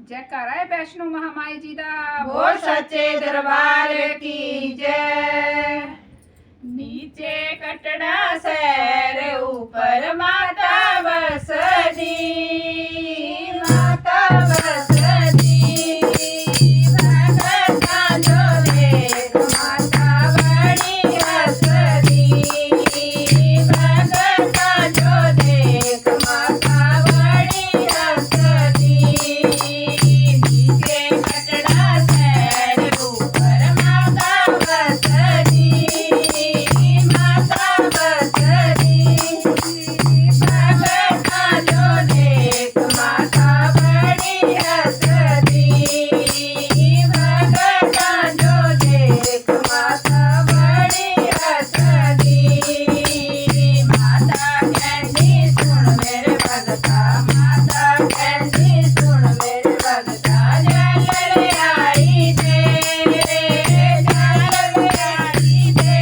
जयकारा है वैष्णो महामाई जी दा। बोल सच्चे दरबार की जय। नीचे कटड़ा शहर ऊपर माता बसदी, माता बसदी। भगता जो देख माता बड़ी हंसदी, भगता जो देख माता बड़ी हंसदी। नीचे कटड़ा शहर ऊपर माता बसदी, माता बसदी। भगता जो देख माता बड़ी हंसदी, भगता जो देख माता बड़ी हंसदी। माता कहती सुन मेरे भगता, माता कहती सुन मेरे भगता। जल आई दे, जल आई दे।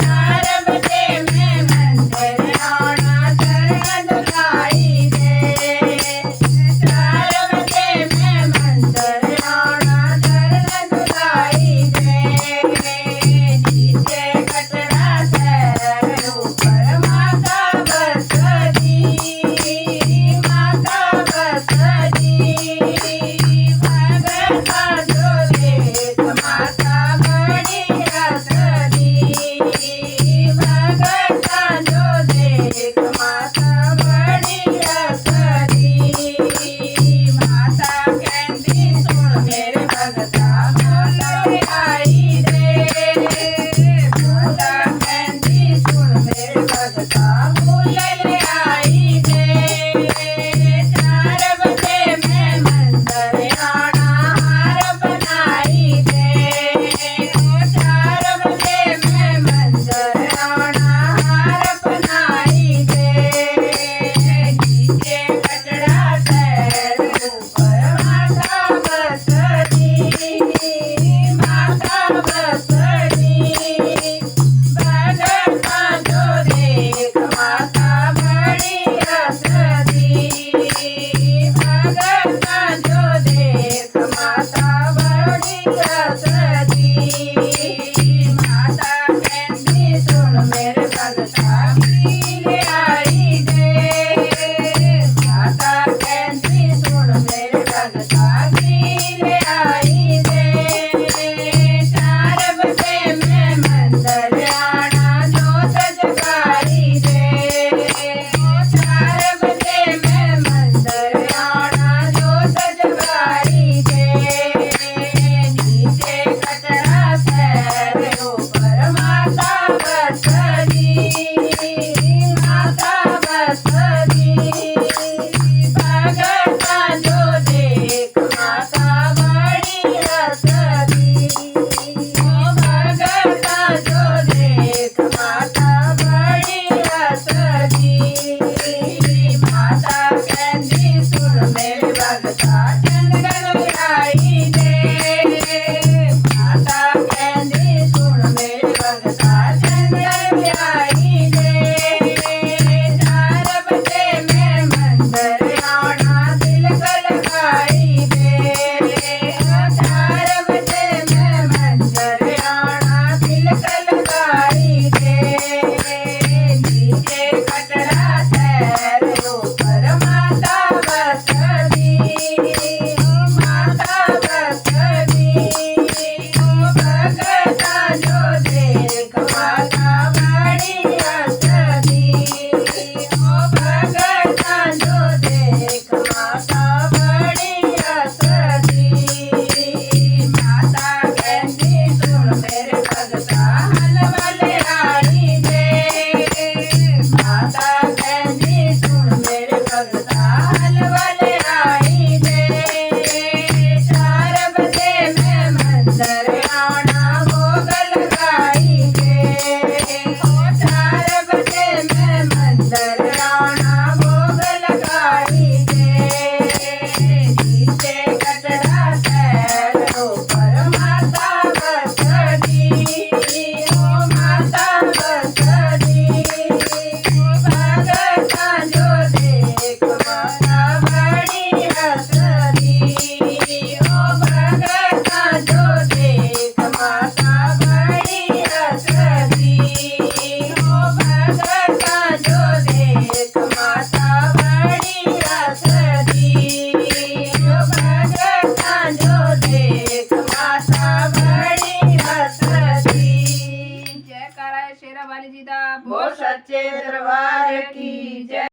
4 बजे मैं मंदिर आना चरण दुलाई दे, 4 बजे मैं मंदिर आना चरण दुलाई दे। नीचे कटड़ा शहर ऊपर माता बसदी, माता बसदी। भगता जो देख माता बड़ी हंसदी, भगता जो देख माता बड़ी हंसदी। माता कहती सुन मेरे भगता, बोल आई दे। माता कहती सुन मेरे भगता, बोल आई दे। 4 बजे मैं मंदिर आना हार बनाई दे, 4 बजे मैं मंदिर आना हार बनाई दे। नीचे कटड़ा शहर ऊपर माता बसदी, माता बसदी। भगता जो देख माता बड़ी हंसदी, भगता जो देख माता बड़ी हंसदी। माता कहती सुन मेरे भगता, मीले आई दे। माता कहती सुन मेरे भगता, मीले आई दे। 4 बजे मैं मंदिर आना जोत जगाई दे, 4 बजे मैं मंदिर आना जोत जगाई दे। नीचे कटड़ा शहर ऊपर माता बसदी, माता बसदी। भगता जो देख माता बड़ी हंसदी, भगता जो देख माता बड़ी हंसदी। माता कहती सुन मेरे भगता, चंदन आई दे। माता कहती सुन मेरे भगता, चंदन आई दे। 4 बजे मैं मंदिर आना तिलक लगाई दे, 4 बजे मैं मंदिर आना तिलक लगाई दे। नीचे कटड़ा शहर ऊपर माता बसदी, माता बसदी। भगता जो देख माता बड़ी हंसदी, भगता जो देख माता बड़ी हंसदी। माता कहती सुन मेरे भगता, हलवल आई दे। माता कहती सुन मेरे भगता, हलवल